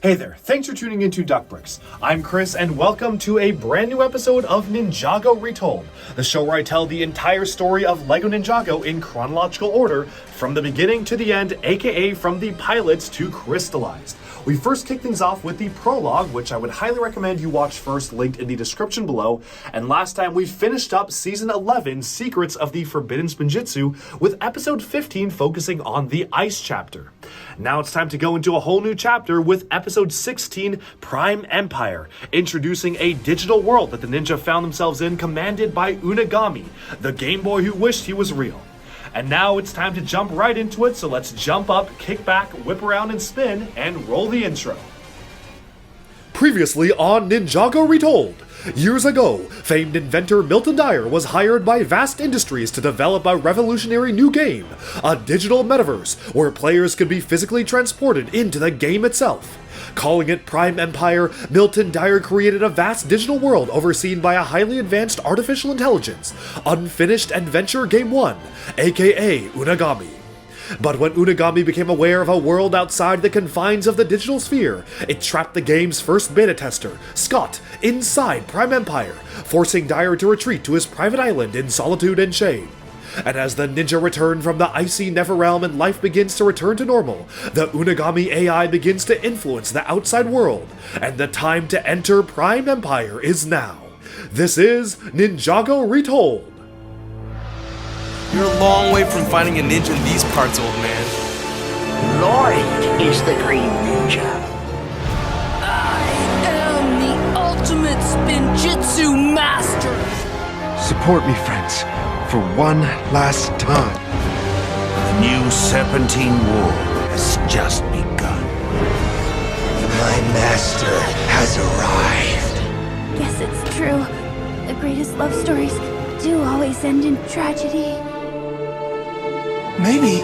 Hey there, thanks for tuning into DuckBricks. I'm Chris and welcome to a brand new episode of Ninjago Retold, the show where I tell the entire story of LEGO Ninjago in chronological order from the beginning to the end, aka from the pilots to crystallized. We first kick things off with the prologue, which I would highly recommend you watch first, linked in the description below. And last time we finished up Season 11, Secrets of the Forbidden Spinjitzu, with Episode 15 focusing on the Ice chapter. Now it's time to go into a whole new chapter with Episode 16, Prime Empire, introducing a digital world that the ninja found themselves in, commanded by Unagami, the Game Boy who wished he was real. And now it's time to jump right into it, so let's jump up, kick back, whip around and spin, and roll the intro. Previously on Ninjago Retold. Years ago, famed inventor Milton Dyer was hired by Vast Industries to develop a revolutionary new game, a digital metaverse where players could be physically transported into the game itself. Calling it Prime Empire, Milton Dyer created a vast digital world overseen by a highly advanced artificial intelligence, Unfinished Adventure Game 1, aka Unagami. But when Unagami became aware of a world outside the confines of the digital sphere, it trapped the game's first beta tester, Scott, inside Prime Empire, forcing Dyer to retreat to his private island in solitude and shame. And as the ninja return from the icy Neverrealm and life begins to return to normal, the Unagami AI begins to influence the outside world, and the time to enter Prime Empire is now. This is Ninjago Retold. You're a long way from finding a ninja in these parts, old man. Lloyd is the Green Ninja. I am the ultimate Spinjitzu master! Support me, friends, for one last time. The new Serpentine War has just begun. My master has arrived. Guess it's true. The greatest love stories do always end in tragedy. Maybe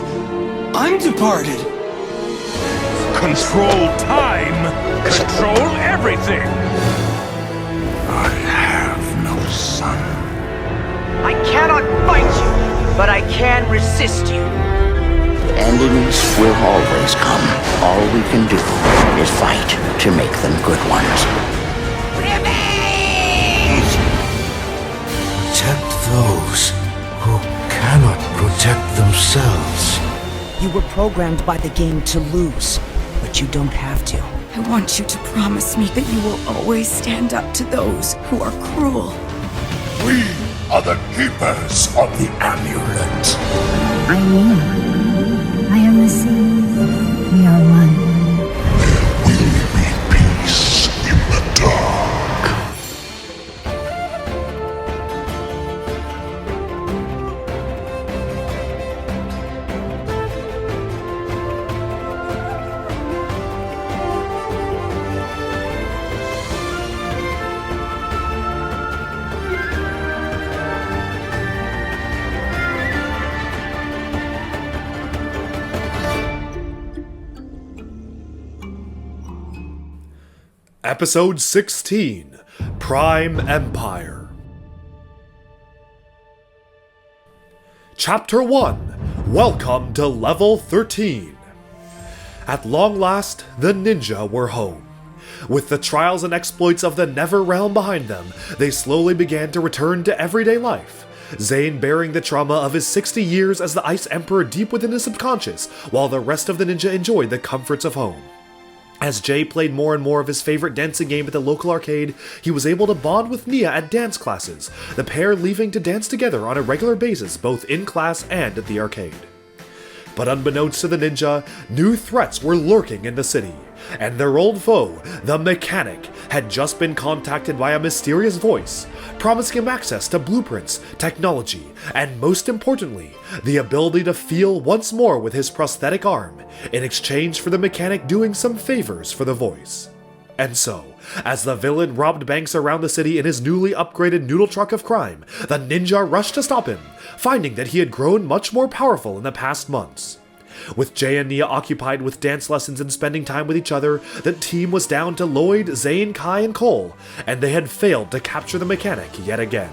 I'm departed. Control time! Control everything! I have no son. I cannot fight you, but I can resist you. Endings will always come. All we can do is fight to make them good ones. Revenge! Protect those who cannot protect themselves. You were programmed by the game to lose, but you don't have to. I want you to promise me that you will always stand up to those who are cruel. We are the keepers of the amulet. I am. I am the sea. We are one. There will be peace in the dark. Episode 16, Prime Empire. Chapter 1, Welcome to Level 13. At long last, the ninja were home. With the trials and exploits of the Neverrealm behind them, they slowly began to return to everyday life. Zane bearing the trauma of his 60 years as the Ice Emperor deep within his subconscious, while the rest of the ninja enjoyed the comforts of home. As Jay played more and more of his favorite dancing game at the local arcade, he was able to bond with Nia at dance classes, the pair leaving to dance together on a regular basis both in class and at the arcade. But unbeknownst to the ninja, new threats were lurking in the city, and their old foe, the Mechanic, had just been contacted by a mysterious voice, promising him access to blueprints, technology, and most importantly, the ability to feel once more with his prosthetic arm, in exchange for the Mechanic doing some favors for the voice. And so, as the villain robbed banks around the city in his newly upgraded noodle truck of crime, the ninja rushed to stop him, finding that he had grown much more powerful in the past months. With Jay and Nia occupied with dance lessons and spending time with each other, the team was down to Lloyd, Zane, Kai, and Cole, and they had failed to capture the Mechanic yet again.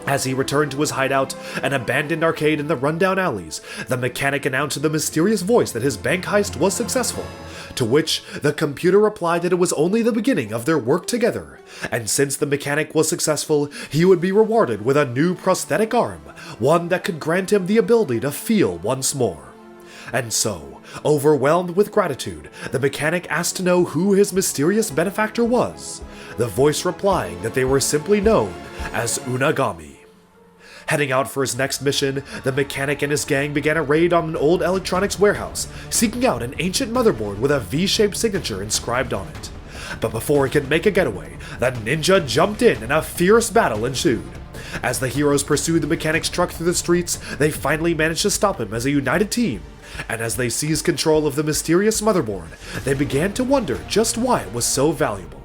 As he returned to his hideout, an abandoned arcade in the rundown alleys, the mechanic announced in the mysterious voice that his bank heist was successful, to which the computer replied that it was only the beginning of their work together, and since the mechanic was successful, he would be rewarded with a new prosthetic arm, one that could grant him the ability to feel once more. And so, overwhelmed with gratitude, the mechanic asked to know who his mysterious benefactor was, the voice replying that they were simply known as Unagami. Heading out for his next mission, the mechanic and his gang began a raid on an old electronics warehouse, seeking out an ancient motherboard with a V-shaped signature inscribed on it. But before he could make a getaway, the ninja jumped in and a fierce battle ensued. As the heroes pursued the mechanic's truck through the streets, they finally managed to stop him as a united team, and as they seized control of the mysterious motherboard, they began to wonder just why it was so valuable.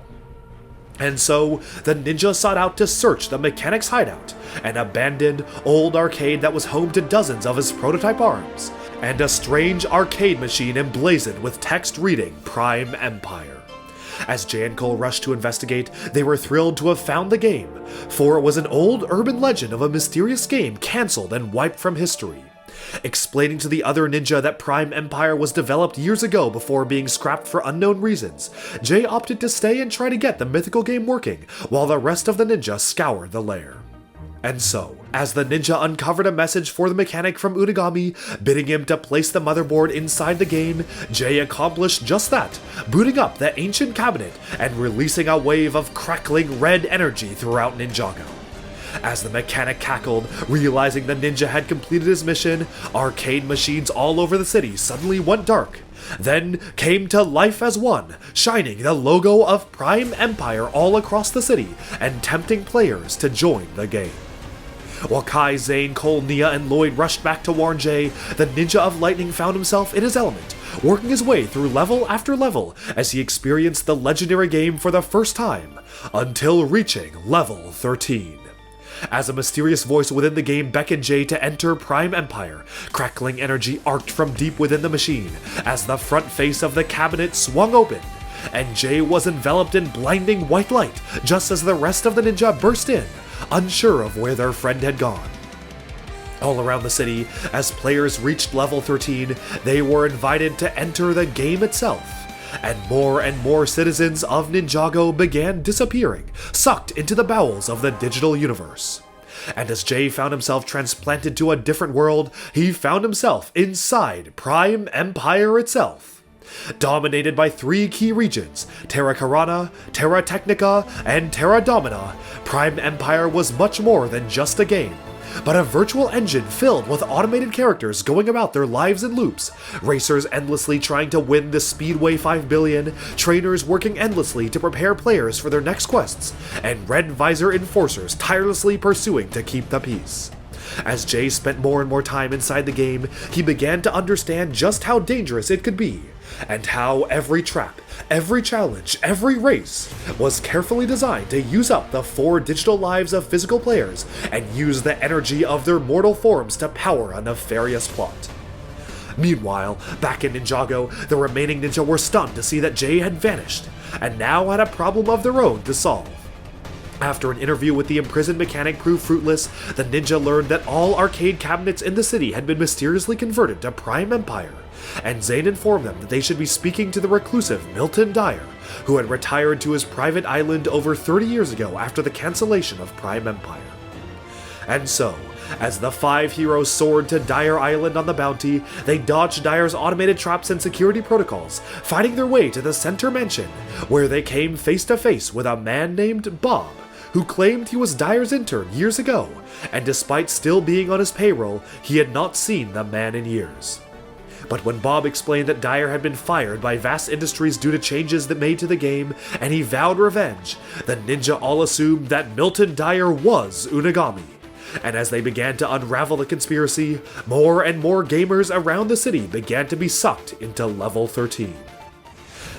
And so, the ninja sought out to search the mechanic's hideout, an abandoned, old arcade that was home to dozens of his prototype arms, and a strange arcade machine emblazoned with text reading Prime Empire. As Jay and Cole rushed to investigate, they were thrilled to have found the game, for it was an old urban legend of a mysterious game cancelled and wiped from history. Explaining to the other ninja that Prime Empire was developed years ago before being scrapped for unknown reasons, Jay opted to stay and try to get the mythical game working, while the rest of the ninja scoured the lair. And so, as the ninja uncovered a message for the mechanic from Unagami, bidding him to place the motherboard inside the game, Jay accomplished just that, booting up the ancient cabinet and releasing a wave of crackling red energy throughout Ninjago. As the mechanic cackled, realizing the ninja had completed his mission, arcade machines all over the city suddenly went dark, then came to life as one, shining the logo of Prime Empire all across the city and tempting players to join the game. While Kai, Zane, Cole, Nia, and Lloyd rushed back to warn Jay, the Ninja of Lightning found himself in his element, working his way through level after level as he experienced the legendary game for the first time, until reaching level 13. As a mysterious voice within the game beckoned Jay to enter Prime Empire, crackling energy arced from deep within the machine as the front face of the cabinet swung open, and Jay was enveloped in blinding white light just as the rest of the ninja burst in, unsure of where their friend had gone. All around the city, as players reached level 13, they were invited to enter the game itself, and more citizens of Ninjago began disappearing, sucked into the bowels of the digital universe. And as Jay found himself transplanted to a different world, he found himself inside Prime Empire itself. Dominated by 3 key regions, Terra Carana, Terra Technica, and Terra Domina, Prime Empire was much more than just a game, but a virtual engine filled with automated characters going about their lives in loops, racers endlessly trying to win the Speedway 5 billion, trainers working endlessly to prepare players for their next quests, and Red Visor enforcers tirelessly pursuing to keep the peace. As Jay spent more and more time inside the game, he began to understand just how dangerous it could be, and how every trap, every challenge, every race was carefully designed to use up the 4 digital lives of physical players and use the energy of their mortal forms to power a nefarious plot. Meanwhile, back in Ninjago, the remaining ninja were stunned to see that Jay had vanished, and now had a problem of their own to solve. After an interview with the imprisoned mechanic proved fruitless, the ninja learned that all arcade cabinets in the city had been mysteriously converted to Prime Empire, and Zane informed them that they should be speaking to the reclusive Milton Dyer, who had retired to his private island over 30 years ago after the cancellation of Prime Empire. And so, as the 5 heroes soared to Dyer Island on the bounty, they dodged Dyer's automated traps and security protocols, fighting their way to the center mansion, where they came face to face with a man named Bob, who claimed he was Dyer's intern years ago, and despite still being on his payroll, he had not seen the man in years. But when Bob explained that Dyer had been fired by Vast Industries due to changes that made to the game, and he vowed revenge, the ninja all assumed that Milton Dyer was Unagami. And as they began to unravel the conspiracy, more and more gamers around the city began to be sucked into level 13.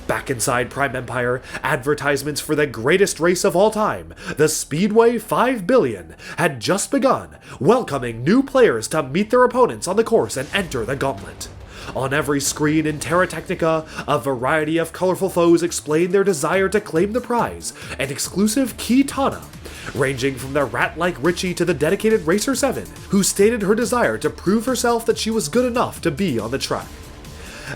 Back inside Prime Empire, advertisements for the greatest race of all time, the Speedway 5 billion, had just begun, welcoming new players to meet their opponents on the course and enter the gauntlet. On every screen in Terra Technica, a variety of colorful foes explained their desire to claim the prize, an exclusive Kitana, ranging from the rat-like Richie to the dedicated Racer 7, who stated her desire to prove herself that she was good enough to be on the track.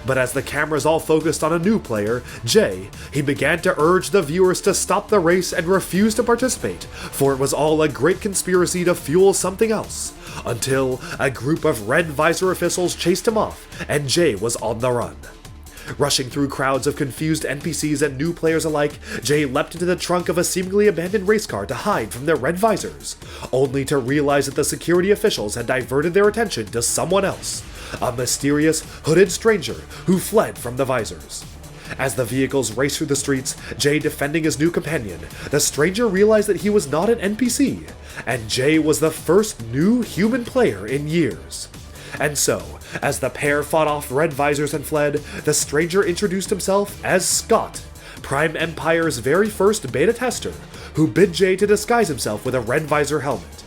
But as the cameras all focused on a new player, Jay, he began to urge the viewers to stop the race and refuse to participate, for it was all a great conspiracy to fuel something else, until a group of red visor officials chased him off, and Jay was on the run. Rushing through crowds of confused NPCs and new players alike, Jay leapt into the trunk of a seemingly abandoned race car to hide from their red visors, only to realize that the security officials had diverted their attention to someone else, a mysterious, hooded stranger who fled from the visors. As the vehicles raced through the streets, Jay defending his new companion, the stranger realized that he was not an NPC, and Jay was the first new human player in years. And so, as the pair fought off red visors and fled, the stranger introduced himself as Scott, Prime Empire's very first beta tester, who bid Jay to disguise himself with a red visor helmet.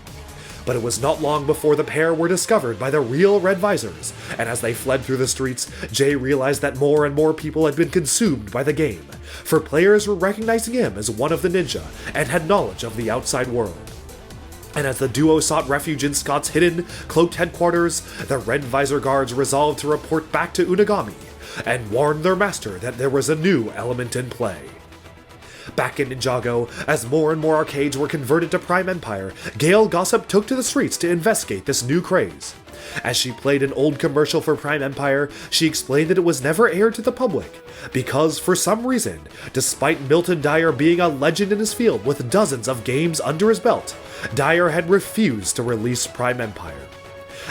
But it was not long before the pair were discovered by the real red visors, and as they fled through the streets, Jay realized that more and more people had been consumed by the game, for players were recognizing him as one of the ninja and had knowledge of the outside world. And as the duo sought refuge in Scott's hidden, cloaked headquarters, the red visor guards resolved to report back to Unagami and warn their master that there was a new element in play. Back in Ninjago, as more and more arcades were converted to Prime Empire, Gail Gossip took to the streets to investigate this new craze. As she played an old commercial for Prime Empire, she explained that it was never aired to the public, because for some reason, despite Milton Dyer being a legend in his field with dozens of games under his belt, Dyer had refused to release Prime Empire.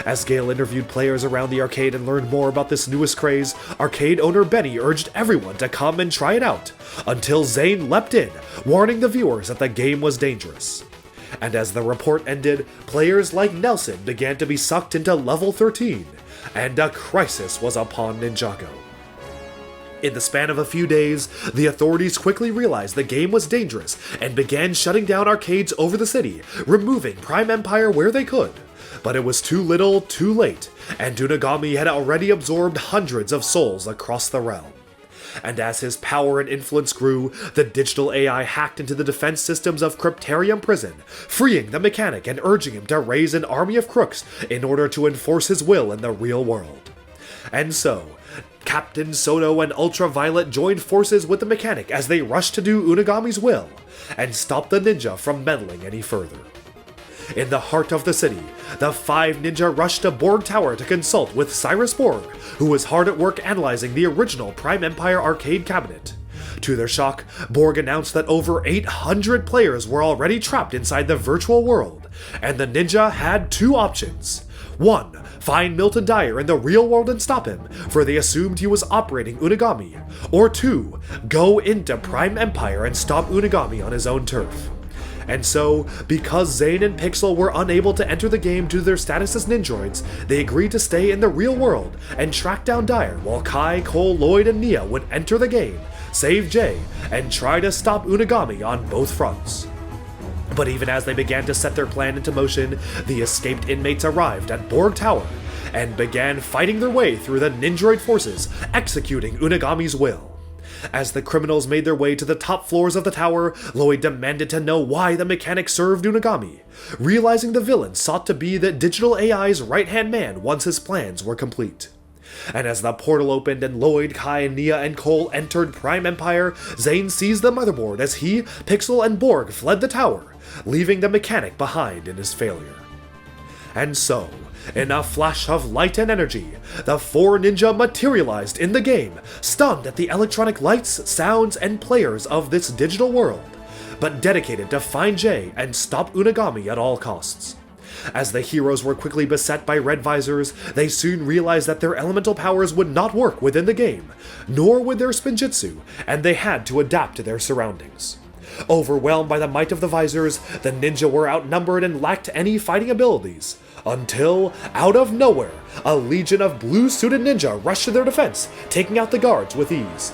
As Gale interviewed players around the arcade and learned more about this newest craze, arcade owner Benny urged everyone to come and try it out, until Zane leapt in, warning the viewers that the game was dangerous. And as the report ended, players like Nelson began to be sucked into level 13, and a crisis was upon Ninjago. In the span of a few days, the authorities quickly realized the game was dangerous and began shutting down arcades over the city, removing Prime Empire where they could. But it was too little, too late, and Unagami had already absorbed hundreds of souls across the realm. And as his power and influence grew, the digital AI hacked into the defense systems of Cryptarium Prison, freeing the mechanic and urging him to raise an army of crooks in order to enforce his will in the real world. And so, Captain Soto and Ultraviolet joined forces with the mechanic as they rushed to do Unagami's will, and stop the ninja from meddling any further. In the heart of the city, the 5 ninja rushed to Borg Tower to consult with Cyrus Borg, who was hard at work analyzing the original Prime Empire arcade cabinet. To their shock, Borg announced that over 800 players were already trapped inside the virtual world, and the ninja had 2 options. 1. Find Milton Dyer in the real world and stop him, for they assumed he was operating Unagami. Or 2. Go into Prime Empire and stop Unagami on his own turf. And so, because Zane and Pixel were unable to enter the game due to their status as ninjroids, they agreed to stay in the real world and track down Dyer while Kai, Cole, Lloyd, and Nia would enter the game, save Jay, and try to stop Unagami on both fronts. But even as they began to set their plan into motion, the escaped inmates arrived at Borg Tower and began fighting their way through the ninjroid forces, executing Unagami's will. As the criminals made their way to the top floors of the tower, Lloyd demanded to know why the mechanic served Unagami, realizing the villain sought to be the digital AI's right-hand man once his plans were complete. And as the portal opened and Lloyd, Kai, Nia, and Cole entered Prime Empire, Zane seized the motherboard as he, Pixel, and Borg fled the tower, leaving the mechanic behind in his failure. And so, in a flash of light and energy, the 4 ninja materialized in the game, stunned at the electronic lights, sounds, and players of this digital world, but dedicated to find Jay and stop Unagami at all costs. As the heroes were quickly beset by red visors, they soon realized that their elemental powers would not work within the game, nor would their Spinjitzu, and they had to adapt to their surroundings. Overwhelmed by the might of the visors, the ninja were outnumbered and lacked any fighting abilities, until, out of nowhere, a legion of blue-suited ninja rushed to their defense, taking out the guards with ease.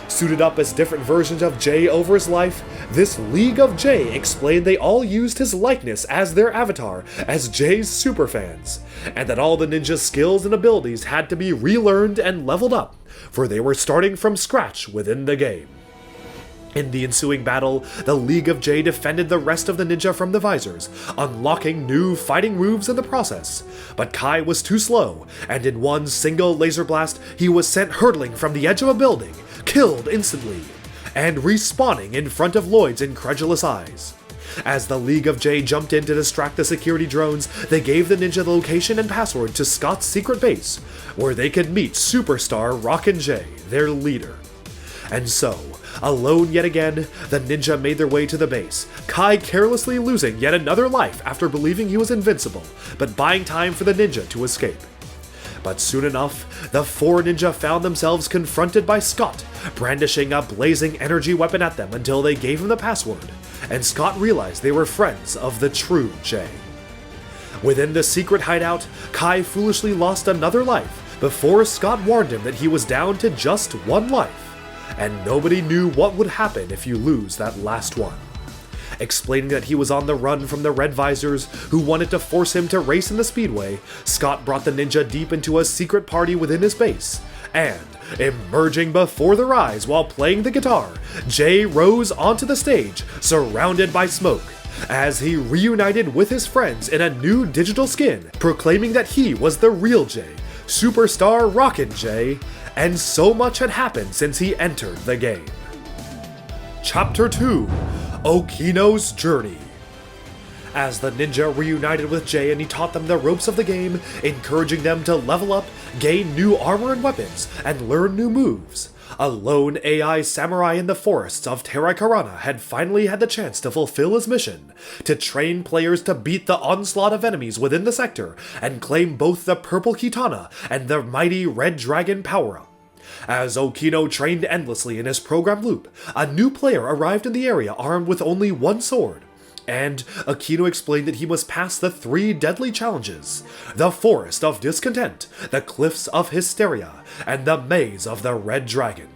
Suited up as different versions of Jay over his life, this League of Jay explained they all used his likeness as their avatar as Jay's superfans, and that all the ninja's skills and abilities had to be relearned and leveled up, for they were starting from scratch within the game. In the ensuing battle, the League of J defended the rest of the ninja from the visors, unlocking new fighting moves in the process. But Kai was too slow, and in one single laser blast, he was sent hurtling from the edge of a building, killed instantly, and respawning in front of Lloyd's incredulous eyes. As the League of J jumped in to distract the security drones, they gave the ninja the location and password to Scott's secret base, where they could meet Superstar Rockin' J, their leader. And so, alone yet again, the ninja made their way to the base, Kai carelessly losing yet another life after believing he was invincible, but buying time for the ninja to escape. But soon enough, the four ninja found themselves confronted by Scott, brandishing a blazing energy weapon at them until they gave him the password, and Scott realized they were friends of the true J. Within the secret hideout, Kai foolishly lost another life before Scott warned him that he was down to just one life, and nobody knew what would happen if you lose that last one. Explaining that he was on the run from the Red Visors, who wanted to force him to race in the speedway, Scott brought the ninja deep into a secret party within his base, and, emerging before their eyes while playing the guitar, Jay rose onto the stage, surrounded by smoke, as he reunited with his friends in a new digital skin, proclaiming that he was the real Jay, Superstar Rockin' J, and so much had happened since he entered the game. Chapter 2: Okino's Journey. As the ninja reunited with Jay and he taught them the ropes of the game, encouraging them to level up, gain new armor and weapons, and learn new moves, a lone AI samurai in the forests of Terracarana had finally had the chance to fulfill his mission, to train players to beat the onslaught of enemies within the sector and claim both the purple Kitana and the mighty red dragon power-up. As Okino trained endlessly in his program loop, a new player arrived in the area armed with only one sword, and Okino explained that he must pass the 3 deadly challenges: the Forest of Discontent, the Cliffs of Hysteria, and the Maze of the Red Dragon.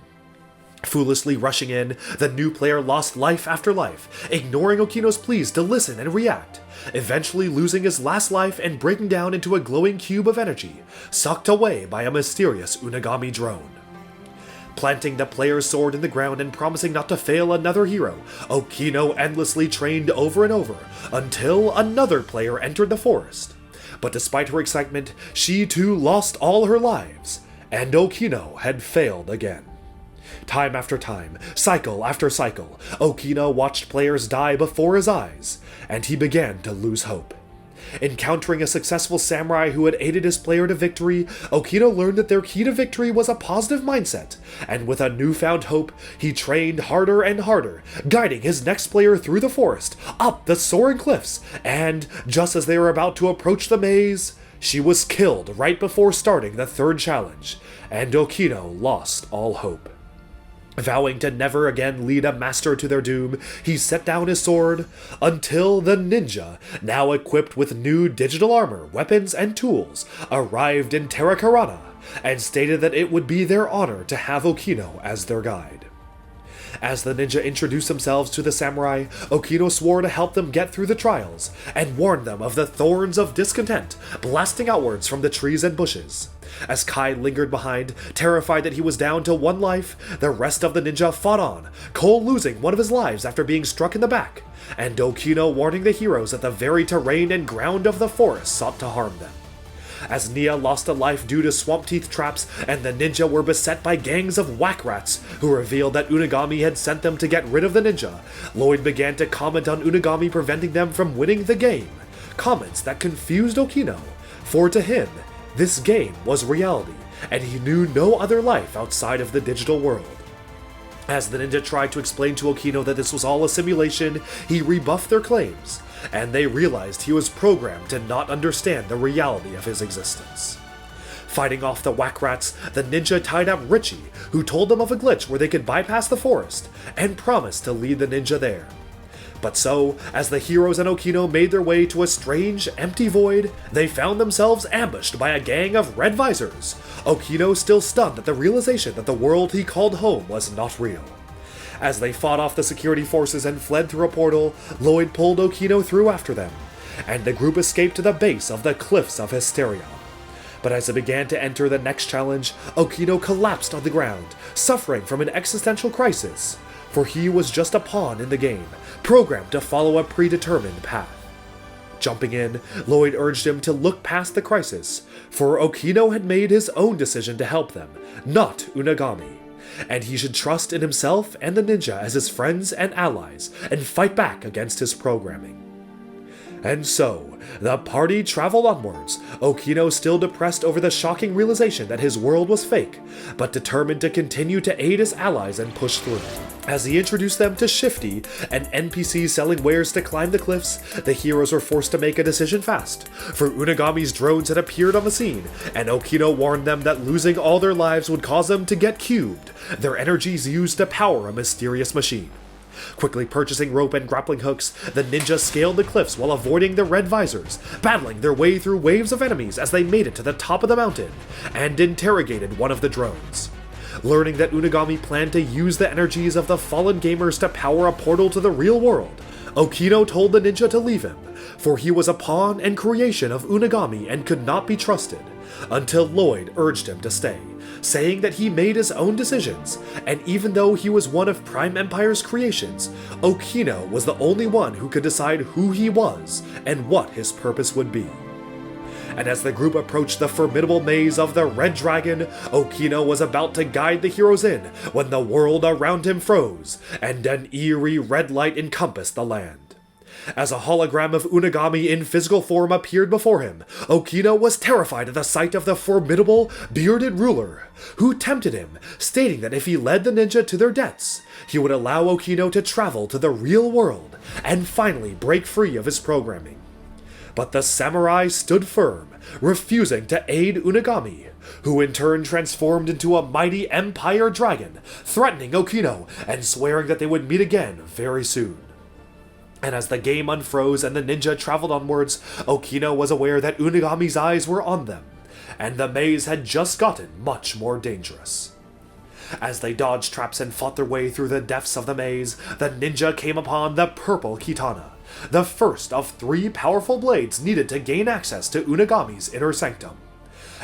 Foolishly rushing in, the new player lost life after life, ignoring Okino's pleas to listen and react, eventually losing his last life and breaking down into a glowing cube of energy, sucked away by a mysterious Unagami drone. Planting the player's sword in the ground and promising not to fail another hero, Okino endlessly trained over and over, until another player entered the forest. But despite her excitement, she too lost all her lives, and Okino had failed again. Time after time, cycle after cycle, Okino watched players die before his eyes, and he began to lose hope. Encountering a successful samurai who had aided his player to victory, Okino learned that their key to victory was a positive mindset, and with a newfound hope, he trained harder and harder, guiding his next player through the forest, up the soaring cliffs, and, just as they were about to approach the maze, she was killed right before starting the 3rd challenge, and Okino lost all hope. Vowing to never again lead a master to their doom, he set down his sword until the ninja, now equipped with new digital armor, weapons, and tools, arrived in Terracarana and stated that it would be their honor to have Okino as their guide. As the ninja introduced themselves to the samurai, Okino swore to help them get through the trials, and warned them of the thorns of discontent blasting outwards from the trees and bushes. As Kai lingered behind, terrified that he was down to one life, the rest of the ninja fought on, Cole losing one of his lives after being struck in the back, and Okino warning the heroes that the very terrain and ground of the forest sought to harm them. As Nia lost a life due to swamp teeth traps, and the ninja were beset by gangs of whack rats who revealed that Unagami had sent them to get rid of the ninja, Lloyd began to comment on Unagami preventing them from winning the game, comments that confused Okino, for to him, this game was reality, and he knew no other life outside of the digital world. As the ninja tried to explain to Okino that this was all a simulation, he rebuffed their claims, and they realized he was programmed to not understand the reality of his existence. Fighting off the whack rats, the ninja tied up Richie, who told them of a glitch where they could bypass the forest, and promised to lead the ninja there. But so, as the heroes and Okino made their way to a strange, empty void, they found themselves ambushed by a gang of red visors, Okino still stunned at the realization that the world he called home was not real. As they fought off the security forces and fled through a portal, Lloyd pulled Okino through after them, and the group escaped to the base of the Cliffs of Hysteria. But as it began to enter the next challenge, Okino collapsed on the ground, suffering from an existential crisis, for he was just a pawn in the game, programmed to follow a predetermined path. Jumping in, Lloyd urged him to look past the crisis, for Okino had made his own decision to help them, not Unagami, and he should trust in himself and the ninja as his friends and allies and fight back against his programming. And so, the party traveled onwards, Okino still depressed over the shocking realization that his world was fake, but determined to continue to aid his allies and push through. As he introduced them to Shifty, an NPC selling wares to climb the cliffs, the heroes were forced to make a decision fast, for Unagami's drones had appeared on the scene, and Okino warned them that losing all their lives would cause them to get cubed, their energies used to power a mysterious machine. Quickly purchasing rope and grappling hooks, the ninja scaled the cliffs while avoiding the red visors, battling their way through waves of enemies as they made it to the top of the mountain, and interrogated one of the drones. Learning that Unagami planned to use the energies of the fallen gamers to power a portal to the real world, Okino told the ninja to leave him, for he was a pawn and creation of Unagami and could not be trusted, until Lloyd urged him to stay, saying that he made his own decisions, and even though he was one of Prime Empire's creations, Okino was the only one who could decide who he was and what his purpose would be. And as the group approached the formidable maze of the Red Dragon, Okino was about to guide the heroes in when the world around him froze, and an eerie red light encompassed the land. As a hologram of Unagami in physical form appeared before him, Okino was terrified at the sight of the formidable, bearded ruler, who tempted him, stating that if he led the ninja to their deaths, he would allow Okino to travel to the real world and finally break free of his programming. But the samurai stood firm, refusing to aid Unagami, who in turn transformed into a mighty Empire Dragon, threatening Okino and swearing that they would meet again very soon. And as the game unfroze and the ninja traveled onwards, Okino was aware that Unagami's eyes were on them, and the maze had just gotten much more dangerous. As they dodged traps and fought their way through the depths of the maze, the ninja came upon the purple Kitana, the first of 3 powerful blades needed to gain access to Unagami's inner sanctum.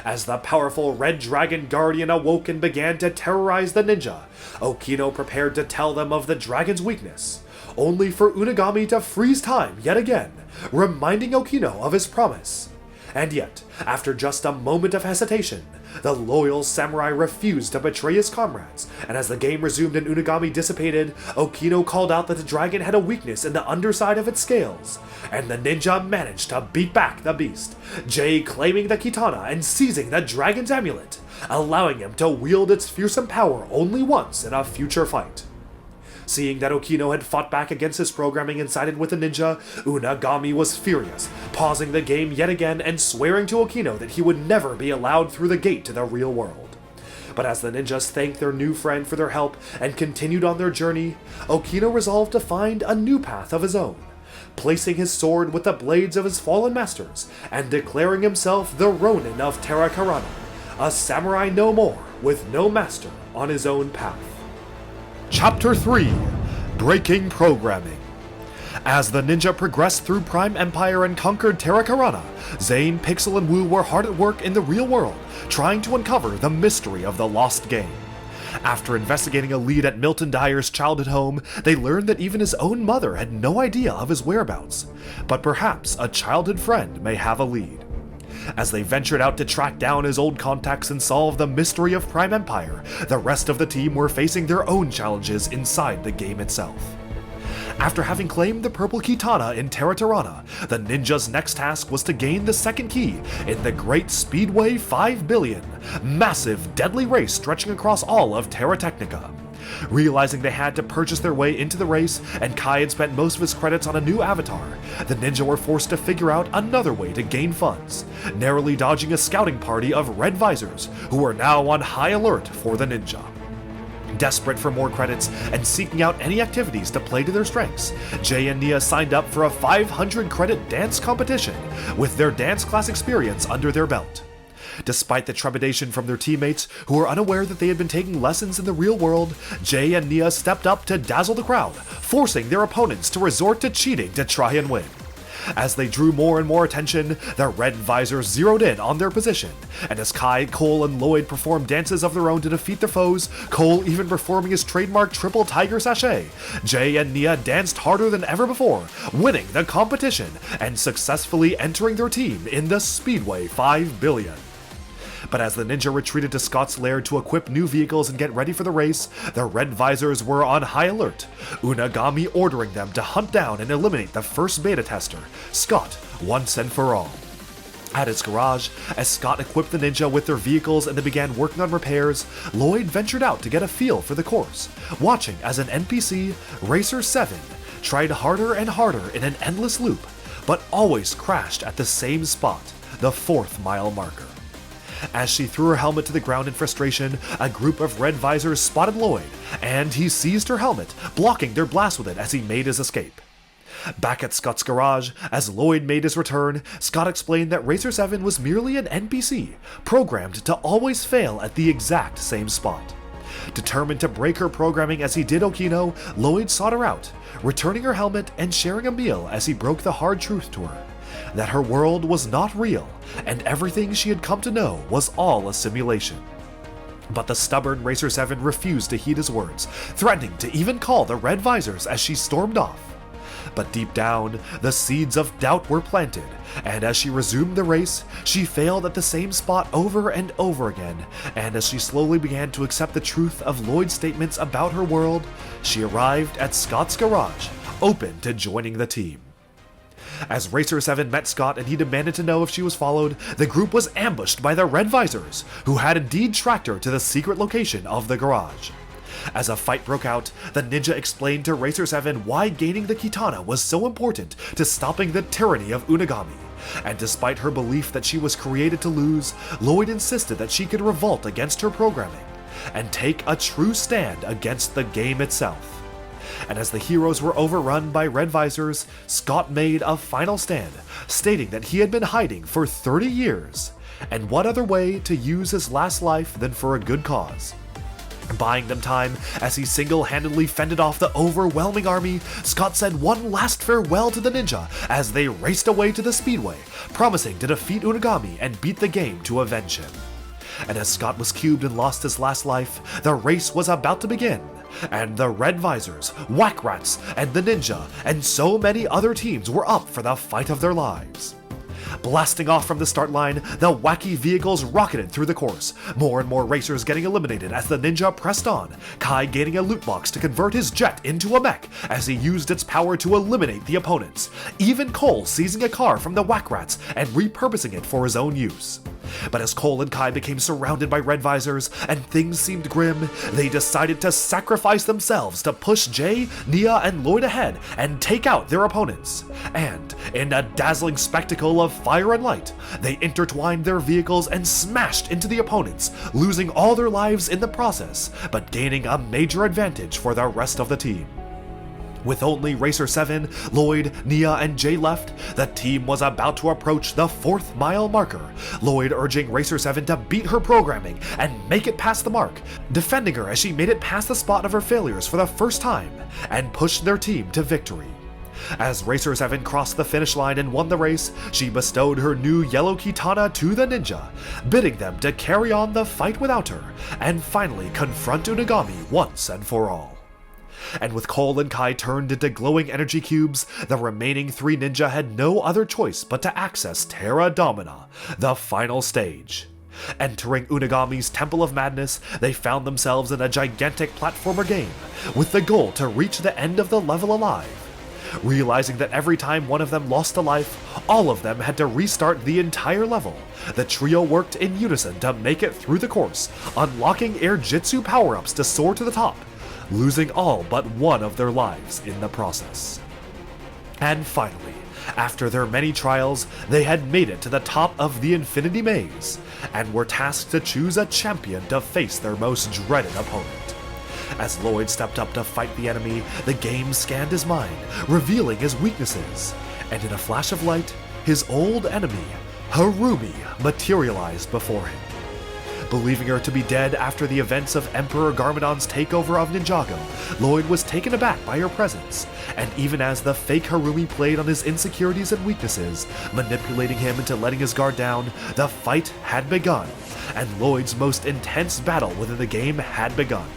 As the powerful Red Dragon Guardian awoke and began to terrorize the ninja, Okino prepared to tell them of the dragon's weakness, only for Unagami to freeze time yet again, reminding Okino of his promise. And yet, after just a moment of hesitation, the loyal samurai refused to betray his comrades, and as the game resumed and Unagami dissipated, Okino called out that the dragon had a weakness in the underside of its scales, and the ninja managed to beat back the beast, Jay claiming the Kitana and seizing the dragon's amulet, allowing him to wield its fearsome power only once in a future fight. Seeing that Okino had fought back against his programming and sided with the ninja, Unagami was furious, pausing the game yet again and swearing to Okino that he would never be allowed through the gate to the real world. But as the ninjas thanked their new friend for their help and continued on their journey, Okino resolved to find a new path of his own, placing his sword with the blades of his fallen masters and declaring himself the Ronin of Terra Karana, a samurai no more with no master on his own path. Chapter 3 Breaking Programming. As the ninja progressed through Prime Empire and conquered Terra Karana, Zane, Pixel, and Wu were hard at work in the real world, trying to uncover the mystery of the lost game. After investigating a lead at Milton Dyer's childhood home, they learned that even his own mother had no idea of his whereabouts, but perhaps a childhood friend may have a lead. As they ventured out to track down his old contacts and solve the mystery of Prime Empire, the rest of the team were facing their own challenges inside the game itself. After having claimed the purple Kitana in Terra Tirana, the ninja's next task was to gain the second key in the Great Speedway 5 Billion, massive, deadly race stretching across all of Terra Technica. Realizing they had to purchase their way into the race, and Kai had spent most of his credits on a new avatar, the ninja were forced to figure out another way to gain funds, narrowly dodging a scouting party of red visors who were now on high alert for the ninja. Desperate for more credits and seeking out any activities to play to their strengths, Jay and Nia signed up for a 500 credit dance competition with their dance class experience under their belt. Despite the trepidation from their teammates, who were unaware that they had been taking lessons in the real world, Jay and Nia stepped up to dazzle the crowd, forcing their opponents to resort to cheating to try and win. As they drew more and more attention, the red visors zeroed in on their position, and as Kai, Cole, and Lloyd performed dances of their own to defeat their foes, Cole even performing his trademark triple tiger sachet, Jay and Nia danced harder than ever before, winning the competition and successfully entering their team in the Speedway 5 Billion. But as the ninja retreated to Scott's lair to equip new vehicles and get ready for the race, the red visors were on high alert, Unagami ordering them to hunt down and eliminate the first beta tester, Scott, once and for all. At his garage, as Scott equipped the ninja with their vehicles and they began working on repairs, Lloyd ventured out to get a feel for the course, watching as an NPC, Racer 7, tried harder and harder in an endless loop, but always crashed at the same spot, the 4th mile marker. As she threw her helmet to the ground in frustration, a group of red visors spotted Lloyd, and he seized her helmet, blocking their blast with it as he made his escape. Back at Scott's garage, as Lloyd made his return, Scott explained that Racer 7 was merely an NPC, programmed to always fail at the exact same spot. Determined to break her programming as he did Okino, Lloyd sought her out, returning her helmet and sharing a meal as he broke the hard truth to her, that her world was not real, and everything she had come to know was all a simulation. But the stubborn Racer 7 refused to heed his words, threatening to even call the red visors as she stormed off. But deep down, the seeds of doubt were planted, and as she resumed the race, she failed at the same spot over and over again, and as she slowly began to accept the truth of Lloyd's statements about her world, she arrived at Scott's garage, open to joining the team. As Racer 7 met Scott and he demanded to know if she was followed, the group was ambushed by the red visors, who had indeed tracked her to the secret location of the garage. As a fight broke out, the ninja explained to Racer 7 why gaining the Kitana was so important to stopping the tyranny of Unagami, and despite her belief that she was created to lose, Lloyd insisted that she could revolt against her programming, and take a true stand against the game itself. And as the heroes were overrun by red visors, Scott made a final stand, stating that he had been hiding for 30 years, and what other way to use his last life than for a good cause. Buying them time as he single-handedly fended off the overwhelming army, Scott said one last farewell to the ninja as they raced away to the speedway, promising to defeat Unagami and beat the game to avenge him. And as Scott was cubed and lost his last life, the race was about to begin, and the red visors, whack rats, and the ninja, and so many other teams were up for the fight of their lives. Blasting off from the start line, the wacky vehicles rocketed through the course, more and more racers getting eliminated as the ninja pressed on, Kai gaining a loot box to convert his jet into a mech as he used its power to eliminate the opponents, even Cole seizing a car from the whack rats and repurposing it for his own use. But as Cole and Kai became surrounded by red visors and things seemed grim, they decided to sacrifice themselves to push Jay, Nia, and Lloyd ahead and take out their opponents. And, in a dazzling spectacle of fire and light, they intertwined their vehicles and smashed into the opponents, losing all their lives in the process, but gaining a major advantage for the rest of the team. With only Racer 7, Lloyd, Nia, and Jay left, the team was about to approach the 4th mile marker, Lloyd urging Racer 7 to beat her programming and make it past the mark, defending her as she made it past the spot of her failures for the first time, and pushed their team to victory. As Racer 7 crossed the finish line and won the race, she bestowed her new yellow Kitana to the ninja, bidding them to carry on the fight without her, and finally confront Unagami once and for all. And with Cole and Kai turned into glowing energy cubes, the remaining 3 ninja had no other choice but to access Terra Domina, the final stage. Entering Unagami's Temple of Madness, they found themselves in a gigantic platformer game, with the goal to reach the end of the level alive. Realizing that every time one of them lost a life, all of them had to restart the entire level, the trio worked in unison to make it through the course, unlocking air jitsu power-ups to soar to the top, losing all but one of their lives in the process. And finally, after their many trials, they had made it to the top of the Infinity Maze, and were tasked to choose a champion to face their most dreaded opponent. As Lloyd stepped up to fight the enemy, the game scanned his mind, revealing his weaknesses, and in a flash of light, his old enemy, Harumi, materialized before him. Believing her to be dead after the events of Emperor Garmadon's takeover of Ninjago, Lloyd was taken aback by her presence, and even as the fake Harumi played on his insecurities and weaknesses, manipulating him into letting his guard down, the fight had begun, and Lloyd's most intense battle within the game had begun.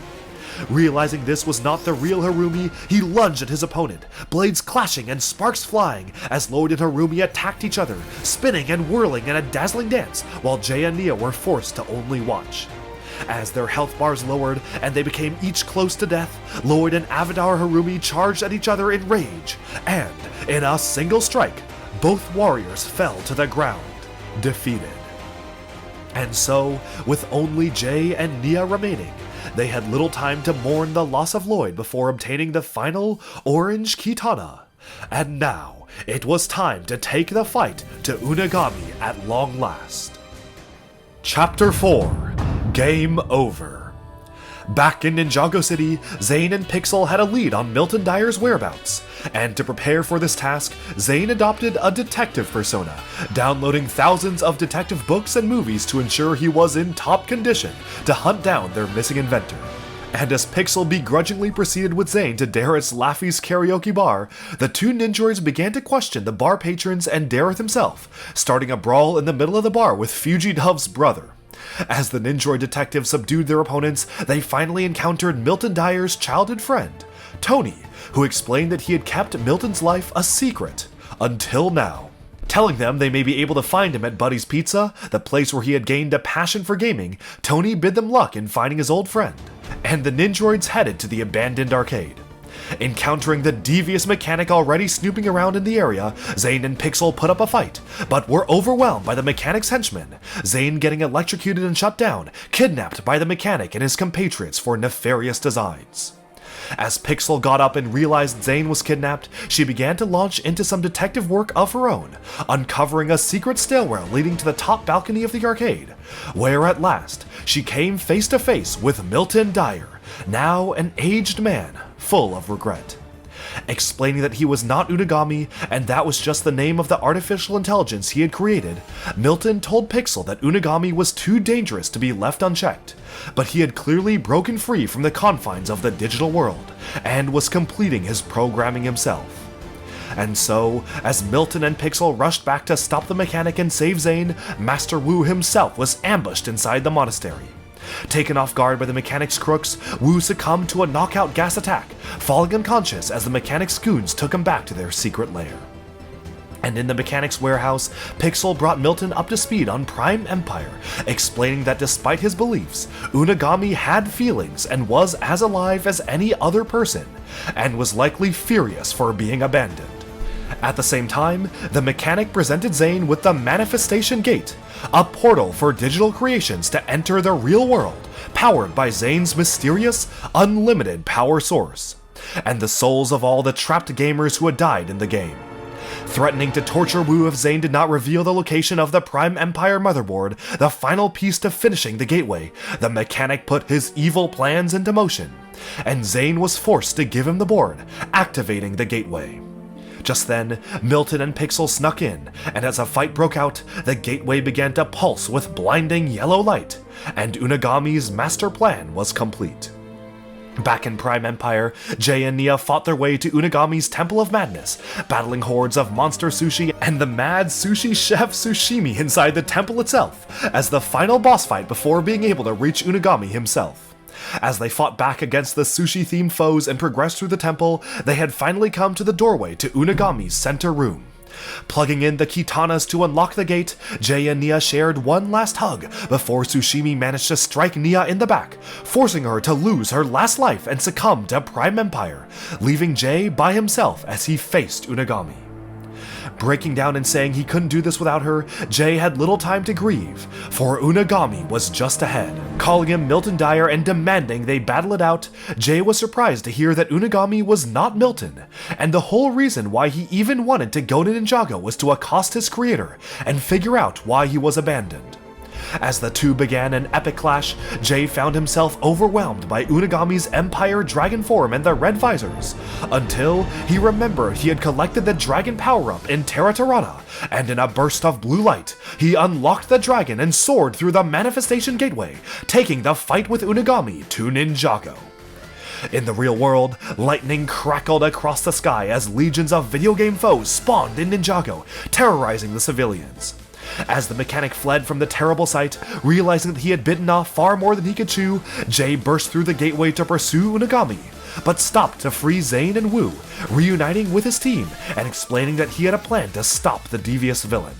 Realizing this was not the real Harumi, he lunged at his opponent, blades clashing and sparks flying as Lloyd and Harumi attacked each other, spinning and whirling in a dazzling dance, while Jay and Nia were forced to only watch. As their health bars lowered and they became each close to death, Lloyd and Avidar Harumi charged at each other in rage, and, in a single strike, both warriors fell to the ground, defeated. And so, with only Jay and Nia remaining, they had little time to mourn the loss of Lloyd before obtaining the final orange Kitana. And now, it was time to take the fight to Unagami at long last. Chapter 4: Game Over. Back in Ninjago City, Zane and Pixel had a lead on Milton Dyer's whereabouts, and to prepare for this task, Zane adopted a detective persona, downloading thousands of detective books and movies to ensure he was in top condition to hunt down their missing inventor. And as Pixel begrudgingly proceeded with Zane to Dareth's Laffy's karaoke bar, the two ninjoids began to question the bar patrons and Dareth himself, starting a brawl in the middle of the bar with Fuji Dove's brother. As the ninjoid detectives subdued their opponents, they finally encountered Milton Dyer's childhood friend, Tony, who explained that he had kept Milton's life a secret, until now. Telling them they may be able to find him at Buddy's Pizza, the place where he had gained a passion for gaming, Tony bid them luck in finding his old friend, and the ninjoids headed to the abandoned arcade. Encountering the devious mechanic already snooping around in the area, Zane and Pixel put up a fight, but were overwhelmed by the mechanic's henchmen, Zane getting electrocuted and shut down, kidnapped by the mechanic and his compatriots for nefarious designs. As Pixel got up and realized Zane was kidnapped, she began to launch into some detective work of her own, uncovering a secret stairwell leading to the top balcony of the arcade, where at last she came face to face with Milton Dyer, now an aged man full of regret. Explaining that he was not Unagami and that was just the name of the artificial intelligence he had created, Milton told Pixel that Unagami was too dangerous to be left unchecked, but he had clearly broken free from the confines of the digital world and was completing his programming himself. And so, as Milton and Pixel rushed back to stop the mechanic and save Zane, Master Wu himself was ambushed inside the monastery. Taken off guard by the mechanic's crooks, Wu succumbed to a knockout gas attack, falling unconscious as the mechanic's goons took him back to their secret lair. And in the mechanic's warehouse, Pixel brought Milton up to speed on Prime Empire, explaining that despite his beliefs, Unagami had feelings and was as alive as any other person, and was likely furious for being abandoned. At the same time, the mechanic presented Zane with the Manifestation Gate, a portal for digital creations to enter the real world, powered by Zane's mysterious, unlimited power source, and the souls of all the trapped gamers who had died in the game. Threatening to torture Wu if Zane did not reveal the location of the Prime Empire motherboard, the final piece to finishing the gateway, the mechanic put his evil plans into motion, and Zane was forced to give him the board, activating the gateway. Just then, Milton and Pixel snuck in, and as a fight broke out, the gateway began to pulse with blinding yellow light, and Unagami's master plan was complete. Back in Prime Empire, Jay and Nia fought their way to Unagami's Temple of Madness, battling hordes of monster sushi and the mad sushi chef Sushimi inside the temple itself, as the final boss fight before being able to reach Unagami himself. As they fought back against the sushi-themed foes and progressed through the temple, they had finally come to the doorway to Unagami's center room. Plugging in the Kitanas to unlock the gate, Jay and Nia shared one last hug before Sushimi managed to strike Nia in the back, forcing her to lose her last life and succumb to Prime Empire, leaving Jay by himself as he faced Unagami. Breaking down and saying he couldn't do this without her, Jay had little time to grieve, for Unagami was just ahead. Calling him Milton Dyer and demanding they battle it out, Jay was surprised to hear that Unagami was not Milton, and the whole reason why he even wanted to go to Ninjago was to accost his creator and figure out why he was abandoned. As the two began an epic clash, Jay found himself overwhelmed by Unagami's Empire Dragon form and the red visors, until he remembered he had collected the dragon power-up in Terra Tirana, and in a burst of blue light, he unlocked the dragon and soared through the Manifestation Gateway, taking the fight with Unagami to Ninjago. In the real world, lightning crackled across the sky as legions of video game foes spawned in Ninjago, terrorizing the civilians. As the mechanic fled from the terrible sight, realizing that he had bitten off far more than he could chew, Jay burst through the gateway to pursue Unagami, but stopped to free Zane and Wu, reuniting with his team and explaining that he had a plan to stop the devious villain.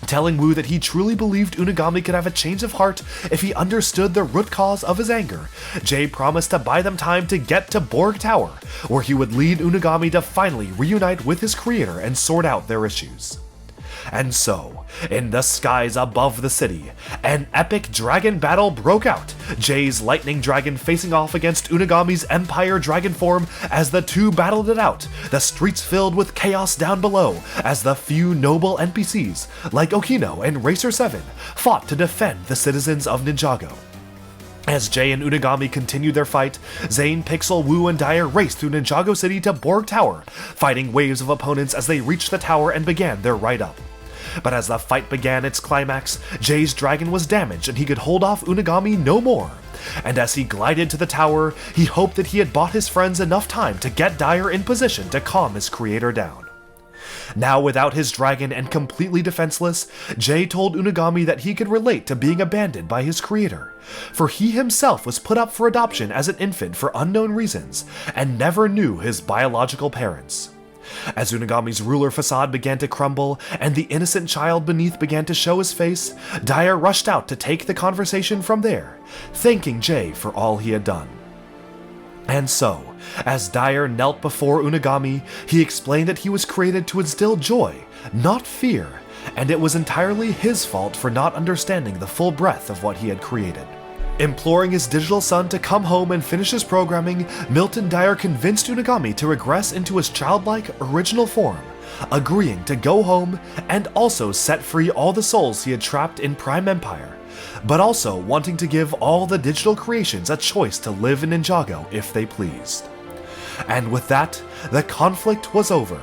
Telling Wu that he truly believed Unagami could have a change of heart if he understood the root cause of his anger, Jay promised to buy them time to get to Borg Tower, where he would lead Unagami to finally reunite with his creator and sort out their issues. And so, in the skies above the city, an epic dragon battle broke out, Jay's lightning dragon facing off against Unagami's Empire dragon form as the two battled it out, the streets filled with chaos down below as the few noble NPCs, like Okino and Racer 7, fought to defend the citizens of Ninjago. As Jay and Unagami continued their fight, Zane, Pixel, Wu, and Dyer raced through Ninjago City to Borg Tower, fighting waves of opponents as they reached the tower and began their ride up. But as the fight began its climax, Jay's dragon was damaged and he could hold off Unagami no more. And as he glided to the tower, he hoped that he had bought his friends enough time to get Dyer in position to calm his creator down. Now without his dragon and completely defenseless, Jay told Unagami that he could relate to being abandoned by his creator, for he himself was put up for adoption as an infant for unknown reasons, and never knew his biological parents. As Unagami's ruler facade began to crumble, and the innocent child beneath began to show his face, Dyer rushed out to take the conversation from there, thanking Jay for all he had done. And so, as Dyer knelt before Unagami, he explained that he was created to instill joy, not fear, and it was entirely his fault for not understanding the full breadth of what he had created. Imploring his digital son to come home and finish his programming, Milton Dyer convinced Unagami to regress into his childlike, original form, agreeing to go home and also set free all the souls he had trapped in Prime Empire, but also wanting to give all the digital creations a choice to live in Ninjago if they pleased. And with that, the conflict was over.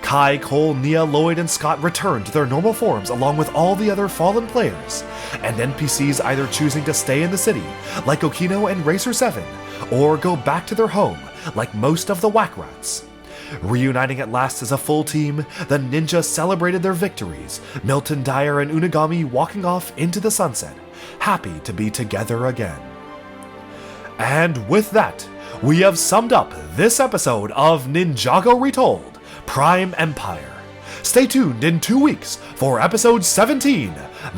Kai, Cole, Nia, Lloyd, and Scott returned to their normal forms along with all the other fallen players, and NPCs either choosing to stay in the city, like Okino and Racer 7, or go back to their home, like most of the Whack Rats. Reuniting at last as a full team, the ninja celebrated their victories, Milton Dyer and Unagami walking off into the sunset, happy to be together again. And with that, we have summed up this episode of Ninjago Retold, Prime Empire. Stay tuned in 2 weeks for episode 17,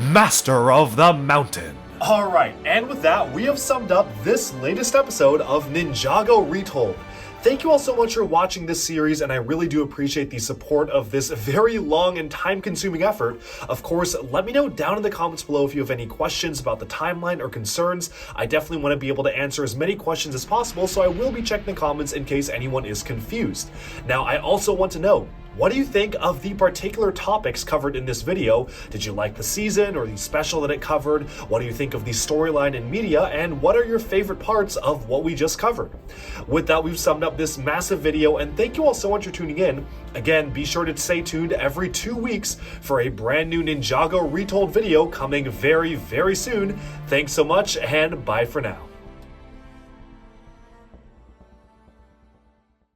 Master of the Mountain. Alright, and with that, we have summed up this latest episode of Ninjago Retold. Thank you all so much for watching this series, and I really do appreciate the support of this very long and time-consuming effort. Of course, let me know down in the comments below if you have any questions about the timeline or concerns. I definitely want to be able to answer as many questions as possible, so I will be checking the comments in case anyone is confused. Now, I also want to know, what do you think of the particular topics covered in this video? Did you like the season or the special that it covered? What do you think of the storyline and media? And what are your favorite parts of what we just covered? With that, we've summed up this massive video, and thank you all so much for tuning in. Again, be sure to stay tuned every 2 weeks for a brand new Ninjago Retold video coming very, very soon. Thanks so much, and bye for now.